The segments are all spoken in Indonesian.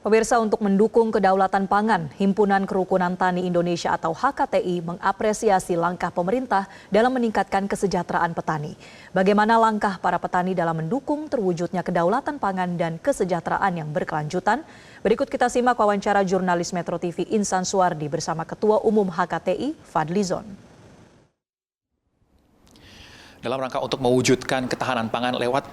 Pemirsa, untuk mendukung kedaulatan pangan, Himpunan Kerukunan Tani Indonesia atau HKTI mengapresiasi langkah pemerintah dalam meningkatkan kesejahteraan petani. Bagaimana langkah para petani dalam mendukung terwujudnya kedaulatan pangan dan kesejahteraan yang berkelanjutan? Berikut kita simak wawancara jurnalis Metro TV Insan Suwardi bersama Ketua Umum HKTI, Fadli Zon. Dalam rangka untuk mewujudkan ketahanan pangan lewat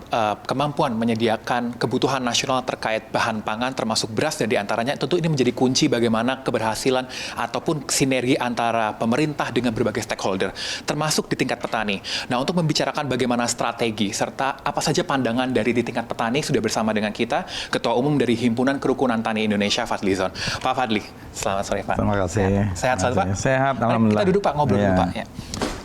kemampuan menyediakan kebutuhan nasional terkait bahan pangan termasuk beras, dan diantaranya tentu ini menjadi kunci bagaimana keberhasilan ataupun sinergi antara pemerintah dengan berbagai stakeholder termasuk di tingkat petani. Nah, untuk membicarakan bagaimana strategi serta apa saja pandangan dari di tingkat petani, sudah bersama dengan kita Ketua Umum dari Himpunan Kerukunan Tani Indonesia, Fadli Zon. Pak Fadli, selamat sore Pak. Terima kasih. Sehat selalu Pak? Sehat, alhamdulillah. Kita duduk Pak, ngobrol dulu Pak. Ya.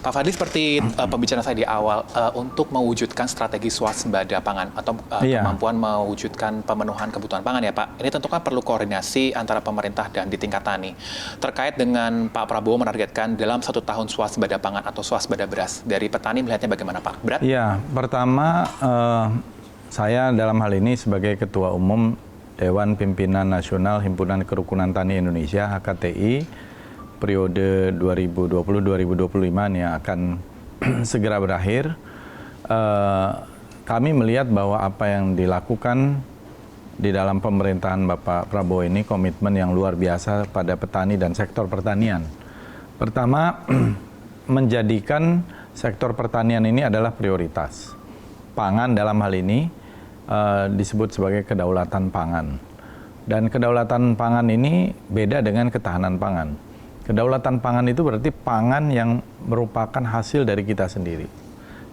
Pak Fadli, seperti pembicaraan saya di awal, untuk mewujudkan strategi swasembada pangan atau kemampuan mewujudkan pemenuhan kebutuhan pangan ya Pak, ini tentu kan perlu koordinasi antara pemerintah dan di tingkat tani. Terkait dengan Pak Prabowo menargetkan dalam 1 tahun swasembada pangan atau swasembada beras, dari petani melihatnya bagaimana Pak? Berat? Iya, pertama saya dalam hal ini sebagai Ketua Umum Dewan Pimpinan Nasional Himpunan Kerukunan Tani Indonesia HKTI periode 2020-2025 yang akan segera berakhir, kami melihat bahwa apa yang dilakukan di dalam pemerintahan Bapak Prabowo ini komitmen yang luar biasa pada petani dan sektor pertanian. Pertama, menjadikan sektor pertanian ini adalah prioritas. Pangan dalam hal ini disebut sebagai kedaulatan pangan. Dan kedaulatan pangan ini beda dengan ketahanan pangan. Kedaulatan pangan itu berarti pangan yang merupakan hasil dari kita sendiri.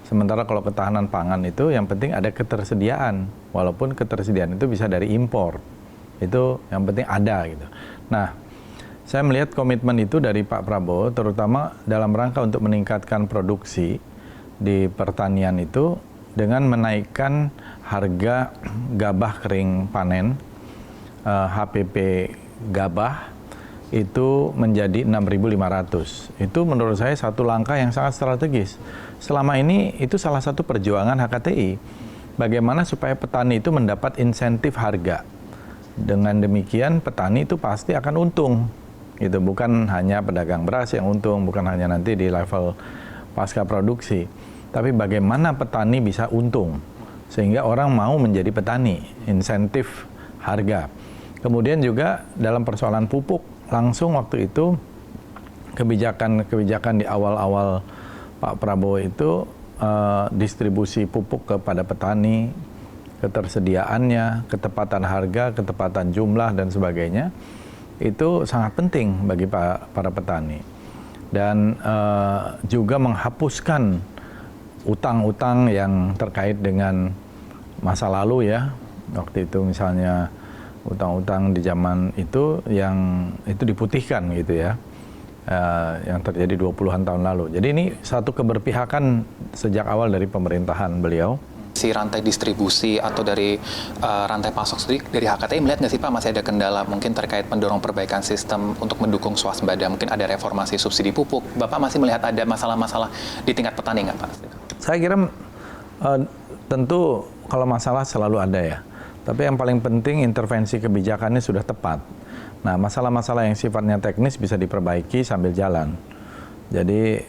Sementara kalau ketahanan pangan itu yang penting ada ketersediaan, walaupun ketersediaan itu bisa dari impor. Itu yang penting ada gitu. Nah, saya melihat komitmen itu dari Pak Prabowo terutama dalam rangka untuk meningkatkan produksi di pertanian itu dengan menaikkan harga gabah kering panen, HPP gabah itu menjadi 6.500. Itu menurut saya satu langkah yang sangat strategis. Selama ini itu salah satu perjuangan HKTI. Bagaimana supaya petani itu mendapat insentif harga. Dengan demikian petani itu pasti akan untung. Itu bukan hanya pedagang beras yang untung, bukan hanya nanti di level pasca produksi. Tapi bagaimana petani bisa untung sehingga orang mau menjadi petani, insentif harga. Kemudian juga dalam persoalan pupuk, langsung waktu itu kebijakan di awal-awal Pak Prabowo itu distribusi pupuk kepada petani, ketersediaannya, ketepatan harga, ketepatan jumlah dan sebagainya, itu sangat penting bagi para petani. Dan juga menghapuskan utang-utang yang terkait dengan masa lalu ya, waktu itu misalnya utang-utang di zaman itu yang itu diputihkan gitu ya, yang terjadi 20-an tahun lalu. Jadi ini satu keberpihakan sejak awal dari pemerintahan beliau. Si rantai distribusi atau dari rantai pasok sendiri dari HKTI melihat nggak sih Pak masih ada kendala mungkin terkait mendorong perbaikan sistem untuk mendukung swasembada, mungkin ada reformasi subsidi pupuk. Bapak masih melihat ada masalah-masalah di tingkat petani nggak Pak? Saya kira tentu kalau masalah selalu ada ya. Tapi yang paling penting intervensi kebijakannya sudah tepat. Nah, masalah-masalah yang sifatnya teknis bisa diperbaiki sambil jalan. Jadi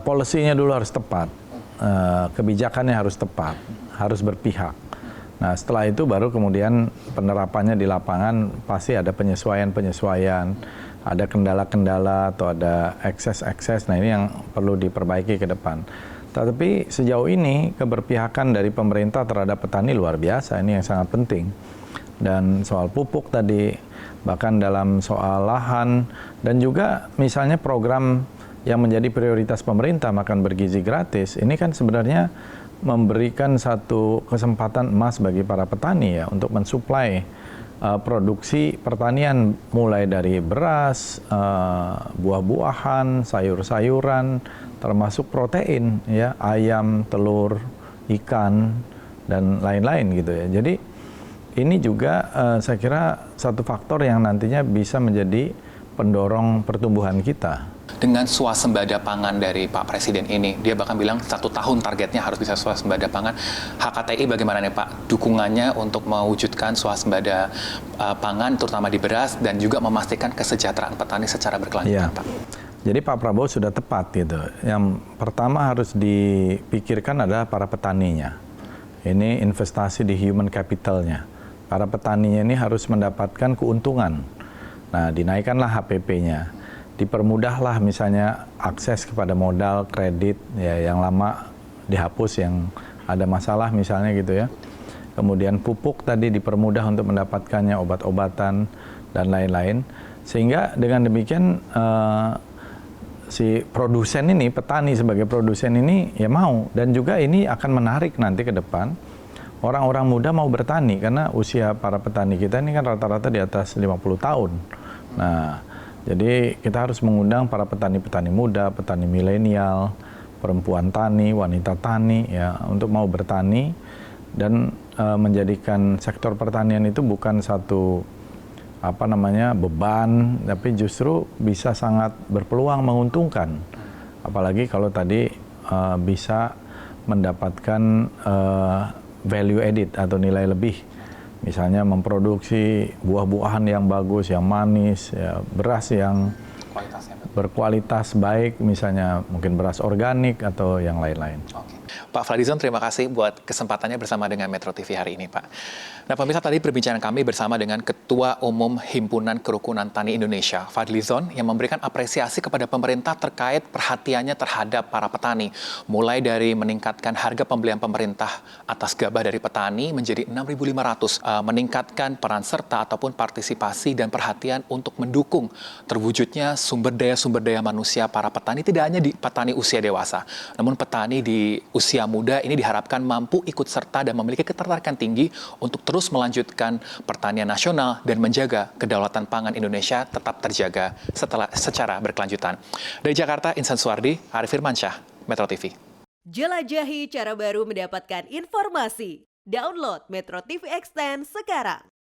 polisinya dulu harus tepat, kebijakannya harus tepat, harus berpihak. Nah, setelah itu baru kemudian penerapannya di lapangan pasti ada penyesuaian-penyesuaian, ada kendala-kendala atau ada ekses-ekses. Nah, ini yang perlu diperbaiki ke depan. Tapi sejauh ini keberpihakan dari pemerintah terhadap petani luar biasa, ini yang sangat penting. Dan soal pupuk tadi, bahkan dalam soal lahan, dan juga misalnya program yang menjadi prioritas pemerintah, makan bergizi gratis, ini kan sebenarnya memberikan satu kesempatan emas bagi para petani ya, untuk mensuplai produksi pertanian mulai dari beras, buah-buahan, sayur-sayuran, termasuk protein ya, ayam, telur, ikan dan lain-lain gitu ya. Jadi ini juga saya kira satu faktor yang nantinya bisa menjadi pendorong pertumbuhan kita. dengan swasembada pangan dari Pak Presiden ini? Dia bahkan bilang 1 tahun targetnya harus bisa swasembada pangan. HKTI bagaimana nih Pak dukungannya untuk mewujudkan swasembada pangan terutama di beras dan juga memastikan kesejahteraan petani secara berkelanjutan, Pak? Jadi Pak Prabowo sudah tepat gitu. Yang pertama harus dipikirkan adalah para petaninya. Ini investasi di human capitalnya. Para petaninya ini harus mendapatkan keuntungan. Nah, dinaikkanlah HPP-nya. Dipermudahlah misalnya akses kepada modal, kredit, ya, yang lama dihapus, yang ada masalah misalnya gitu ya. Kemudian pupuk tadi dipermudah untuk mendapatkannya, obat-obatan, dan lain-lain. Sehingga dengan demikian si produsen ini, petani sebagai produsen ini ya mau. Dan juga ini akan menarik nanti ke depan orang-orang muda mau bertani, karena usia para petani kita ini kan rata-rata di atas 50 tahun. Nah, jadi kita harus mengundang para petani-petani muda, petani milenial, perempuan tani, wanita tani ya untuk mau bertani dan menjadikan sektor pertanian itu bukan satu beban, tapi justru bisa sangat berpeluang menguntungkan. Apalagi kalau tadi bisa mendapatkan value added atau nilai lebih. Misalnya memproduksi buah-buahan yang bagus, yang manis, ya, beras yang berkualitas baik, misalnya mungkin beras organik atau yang lain-lain. Oke. Pak Fadlizon, terima kasih buat kesempatannya bersama dengan Metro TV hari ini, Pak. Nah, pemirsa, tadi perbincangan kami bersama dengan Ketua Umum Himpunan Kerukunan Tani Indonesia, Fadlizon, yang memberikan apresiasi kepada pemerintah terkait perhatiannya terhadap para petani. Mulai dari meningkatkan harga pembelian pemerintah atas gabah dari petani menjadi 6.500, meningkatkan peran serta ataupun partisipasi dan perhatian untuk mendukung terwujudnya sumber daya manusia para petani, tidak hanya di petani usia dewasa, namun petani di usia muda ini diharapkan mampu ikut serta dan memiliki ketertarikan tinggi untuk terus melanjutkan pertanian nasional dan menjaga kedaulatan pangan Indonesia tetap terjaga secara berkelanjutan. Dari Jakarta, Insan Suwardi, Arif Firmansyah, Metro TV. Jelajahi cara baru mendapatkan informasi. Download Metro TV Extend sekarang.